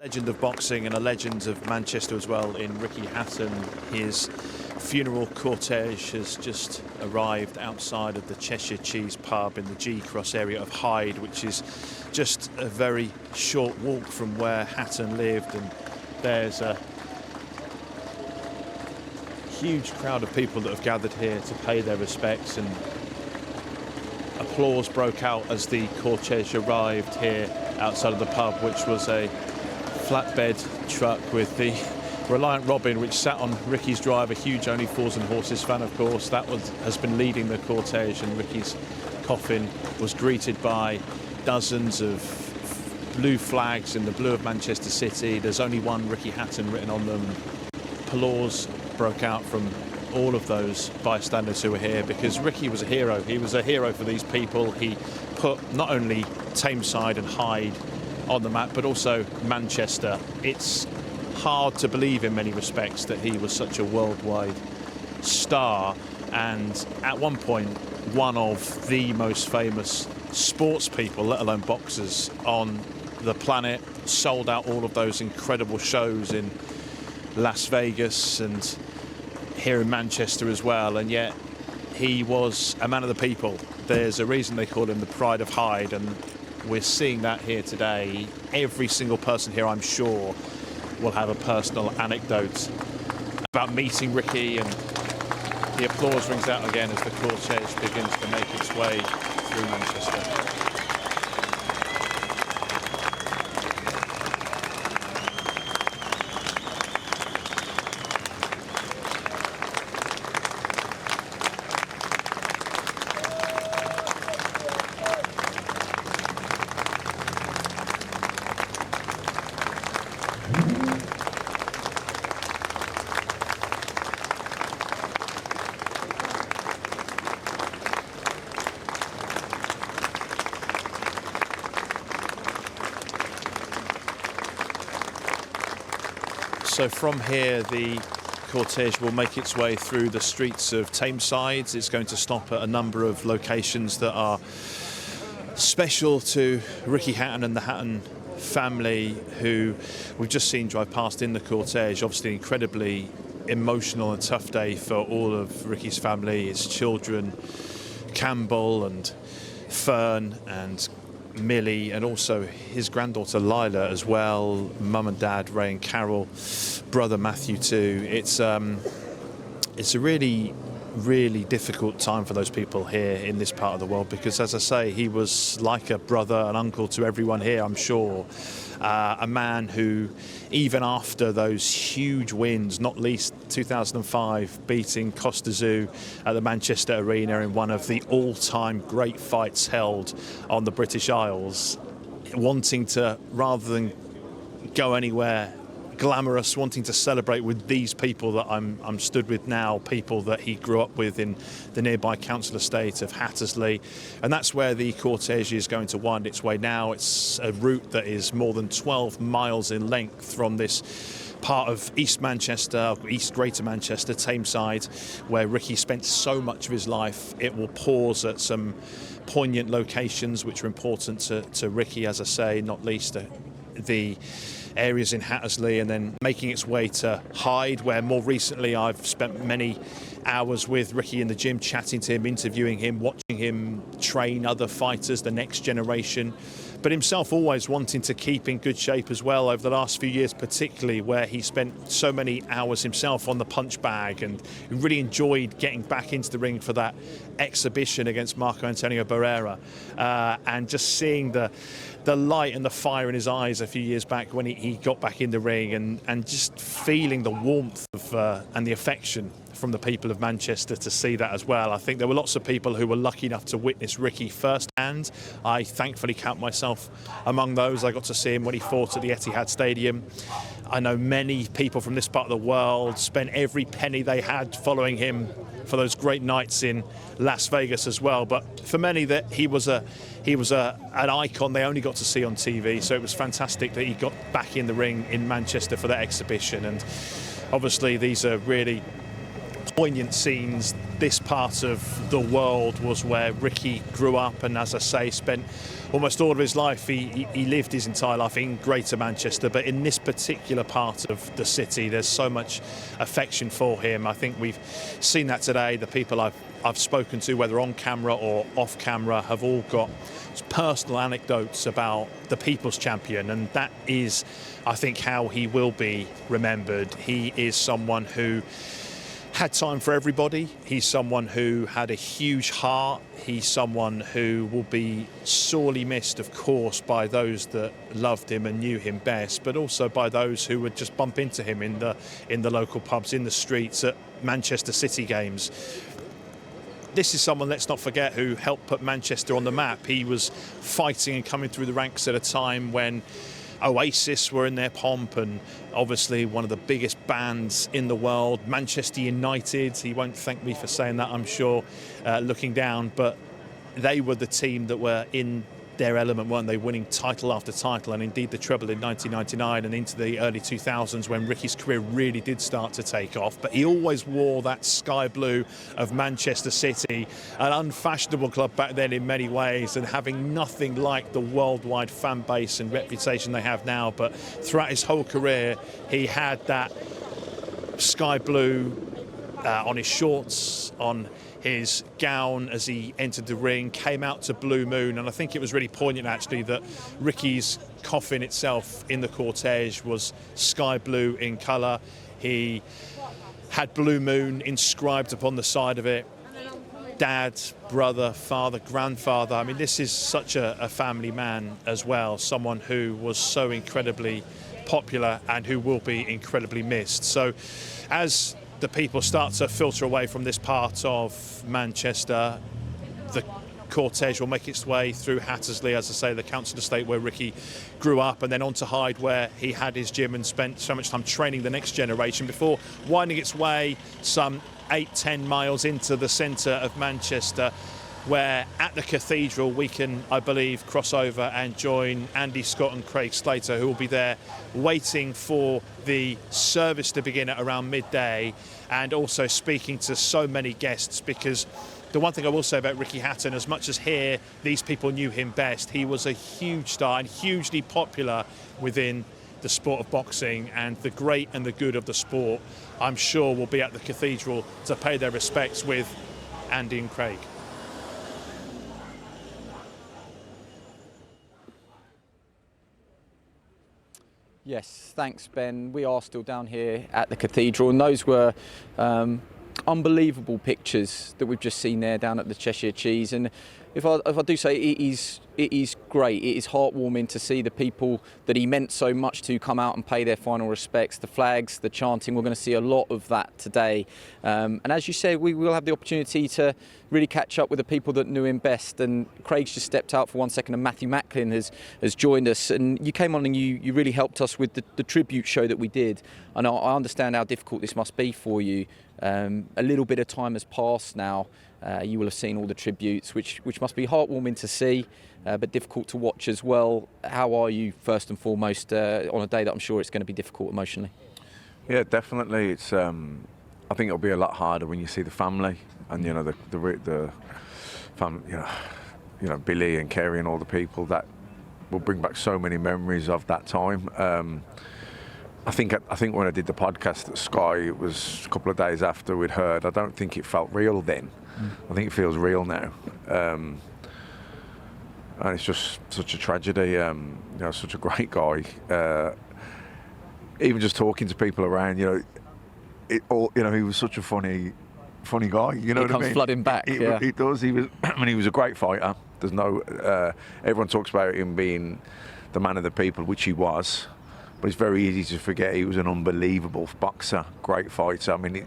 Legend of boxing and a legend of Manchester as well in Ricky Hatton. His funeral cortège has just arrived outside of the Cheshire Cheese pub in the G-Cross area of Hyde, which is just a very short walk from where Hatton lived. And there's a huge crowd of people that have gathered here to pay their respects, and applause broke out as the cortège arrived here outside of the pub, which was a flatbed truck with the Reliant Robin, which sat on Ricky's drive, a huge Only Fools and Horses fan, of course. That has been leading the cortège, and Ricky's coffin was greeted by dozens of blue flags in the blue of Manchester City. There's only one Ricky Hatton written on them. Applause broke out from all of those bystanders who were here, because Ricky was a hero. He was a hero for these people. He put not only Tameside and Hyde on the map, but also Manchester. It's hard to believe in many respects that he was such a worldwide star, and at one point one of the most famous sports people, let alone boxers, on the planet. Sold out all of those incredible shows in Las Vegas and here in Manchester as well, and yet he was a man of the people. There's a reason they call him the Pride of Hyde, and we're seeing that here today. Every single person here, I'm sure, will have a personal anecdote about meeting Ricky, and the applause rings out again as the cortège begins to make its way through Manchester. So from here, the cortège will make its way through the streets of Tameside. It's going to stop at a number of locations that are special to Ricky Hatton and the Hatton family, who we've just seen drive past in the cortège. Obviously, incredibly emotional and tough day for all of Ricky's family, his children, Campbell and Fern and Millie, and also his granddaughter Lila as well, mum and dad Ray and Carol, brother Matthew too. It's a really difficult time for those people here in this part of the world, because, as I say, he was like a brother, an uncle to everyone here, I'm sure. A man who, even after those huge wins, not least 2005 beating Costa Zoo at the Manchester Arena in one of the all-time great fights held on the British Isles, wanting to, rather than go anywhere glamorous, wanting to celebrate with these people that I'm stood with now, people that he grew up with in the nearby council estate of Hattersley. And that's where the cortège is going to wind its way now. It's a route that is more than 12 miles in length from this part of East Manchester, East Greater Manchester, Tameside, where Ricky spent so much of his life. It will pause at some poignant locations which are important to Ricky, as I say, not least the areas in Hattersley, and then making its way to Hyde, where more recently I've spent many hours with Ricky in the gym, chatting to him, interviewing him, watching him train other fighters, the next generation, but himself always wanting to keep in good shape as well over the last few years, particularly where he spent so many hours himself on the punch bag, and really enjoyed getting back into the ring for that exhibition against Marco Antonio Barrera, and just seeing the light and the fire in his eyes a few years back when he got back in the ring, and just feeling the warmth of and the affection from the people of Manchester to see that as well. I think there were lots of people who were lucky enough to witness Ricky firsthand. I thankfully count myself among those. I got to see him when he fought at the Etihad Stadium. I know many people from this part of the world spent every penny they had following him for those great nights in Las Vegas as well. But for many, that he was an icon they only got to see on TV. So it was fantastic that he got back in the ring in Manchester for that exhibition. And obviously these are really poignant scenes this part of the world was where Ricky grew up, and as I say, spent almost all of his life. He lived his entire life in Greater Manchester, but in this particular part of the city, there's so much affection for him. I think we've seen that today. The people I've spoken to, whether on camera or off camera, have all got personal anecdotes about the people's champion, and that is, I think, how he will be remembered. He is someone who had time for everybody. He's someone who had a huge heart. He's someone who will be sorely missed, of course, by those that loved him and knew him best, but also by those who would just bump into him in the local pubs, in the streets, at Manchester City games. This is someone, let's not forget, who helped put Manchester on the map. He was fighting and coming through the ranks at a time when Oasis were in their pomp, and obviously one of the biggest bands in the world, Manchester United. He won't thank me for saying that, I'm sure, looking down, but they were the team that were in their element, weren't they, winning title after title, and indeed the treble in 1999 and into the early 2000s when Ricky's career really did start to take off. But he always wore that sky blue of Manchester City, an unfashionable club back then in many ways, and having nothing like the worldwide fan base and reputation they have now. But throughout his whole career, he had that sky blue on his shorts, on his gown as he entered the ring, came out to Blue Moon, and I think it was really poignant actually that Ricky's coffin itself in the cortège was sky blue in colour. He had Blue Moon inscribed upon the side of it. Dad, brother, father, grandfather. I mean, this is such a family man as well, someone who was so incredibly popular and who will be incredibly missed. So as the people start to filter away from this part of Manchester, the cortège will make its way through Hattersley, as I say, the council estate where Ricky grew up, and then on to Hyde, where he had his gym and spent so much time training the next generation, before winding its way some 8-10 miles into the centre of Manchester, where at the Cathedral we can, I believe, cross over and join Andy Scott and Craig Slater, who will be there waiting for the service to begin at around midday, and also speaking to so many guests. Because the one thing I will say about Ricky Hatton, as much as here these people knew him best, he was a huge star and hugely popular within the sport of boxing, and the great and the good of the sport, I'm sure, will be at the Cathedral to pay their respects with Andy and Craig. Yes, thanks, Ben. We are still down here at the Cathedral, and those were unbelievable pictures that we've just seen there down at the Cheshire Cheese. And if I do say, it is great. It is heartwarming to see the people that he meant so much to come out and pay their final respects. The flags, the chanting, we're going to see a lot of that today. And as you said, we will have the opportunity to really catch up with the people that knew him best. And Craig's just stepped out for 1 second, and Matthew Macklin has joined us. And you came on and you really helped us with the tribute show that we did. And I understand how difficult this must be for you. A little bit of time has passed now. You will have seen all the tributes, which must be heartwarming to see, but difficult to watch as well. How are you, first and foremost, on a day that I'm sure it's going to be difficult emotionally? Yeah, definitely. It's. I think it'll be a lot harder when you see the family and the family. Billy and Kerry and all the people that will bring back so many memories of that time. I think when I did the podcast at Sky, it was a couple of days after we'd heard. I don't think it felt real then. I think it feels real now. And it's just such a tragedy. Such a great guy. Even just talking to people around, he was such a funny guy. You know what I mean? It comes flooding back. He does. He was. He was a great fighter. There's no. Everyone talks about him being the man of the people, which he was. But it's very easy to forget he was an unbelievable boxer, great fighter. I mean,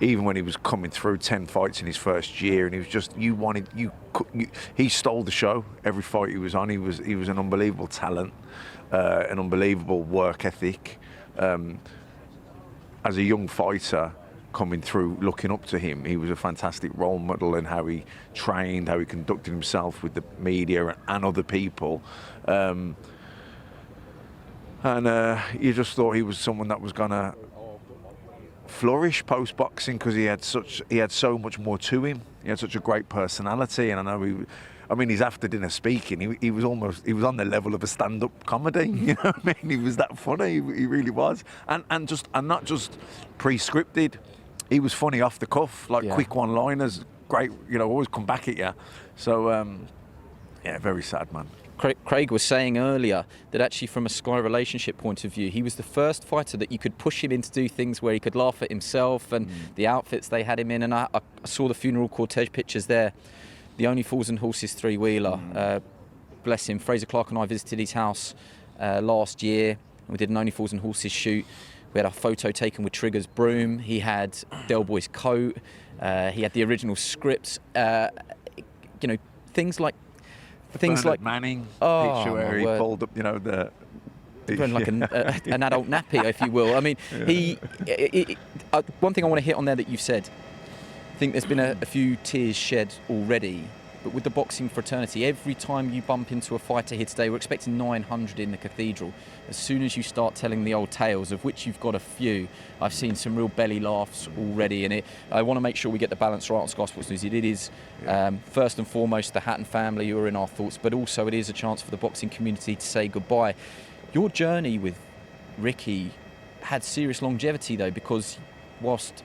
even when he was coming through 10 fights in his first year, and he was just, he stole the show. Every fight he was on, he was an unbelievable talent, an unbelievable work ethic. As a young fighter coming through, looking up to him, he was a fantastic role model in how he trained, how he conducted himself with the media and other people. And you just thought he was someone that was going to flourish post boxing because he had so much more to him. He had such a great personality, and I know his after dinner speaking, he was on the level of a stand-up comedy. You know what I mean? He was that funny. He really was, and not just pre-scripted. He was funny off the cuff, like quick one-liners. Great, always come back at you. So very sad, man. Craig was saying earlier that actually from a Sky relationship point of view, he was the first fighter that you could push him in to do things where he could laugh at himself and the outfits they had him in. And I saw the funeral cortège pictures there. The Only Fools and Horses three-wheeler. Bless him. Fraser Clark and I visited his house last year. And we did an Only Fools and Horses shoot. We had a photo taken with Trigger's broom. He had Del Boy's coat. He had the original scripts. Things like Manning picture where he pulled up, the like an adult nappy, if you will. I mean, one thing I want to hit on there that you've said. I think there's been a few tears shed already, but with the boxing fraternity, every time you bump into a fighter here today, we're expecting 900 in the Cathedral. As soon as you start telling the old tales, of which you've got a few, I've seen some real belly laughs already. And I want to make sure we get the balance right on Sky Sports News. It is first and foremost the Hatton family who are in our thoughts, but also it is a chance for the boxing community to say goodbye. Your journey with Ricky had serious longevity though, because whilst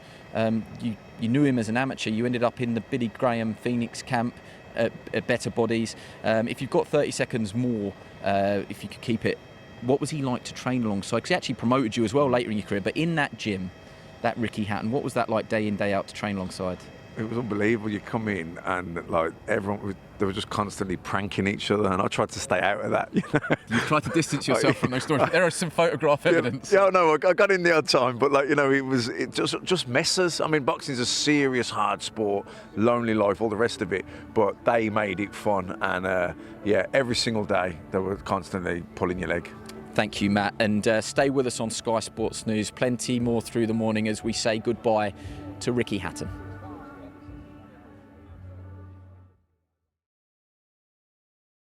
you knew him as an amateur, you ended up in the Billy Graham Phoenix camp at Better Bodies. If you've got 30 seconds more, if you could keep it, what was he like to train alongside? Because he actually promoted you as well later in your career, but in that gym, that Ricky Hatton, what was that like day in, day out to train alongside? It was unbelievable. You come in and like they were just constantly pranking each other, and I tried to stay out of that. You tried to distance yourself from those stories. There are some photograph evidence. Yeah, no, I got in the odd time, but it just messes. I mean, boxing's a serious, hard sport, lonely life, all the rest of it. But they made it fun, and every single day they were constantly pulling your leg. Thank you, Matt, and stay with us on Sky Sports News. Plenty more through the morning as we say goodbye to Ricky Hatton.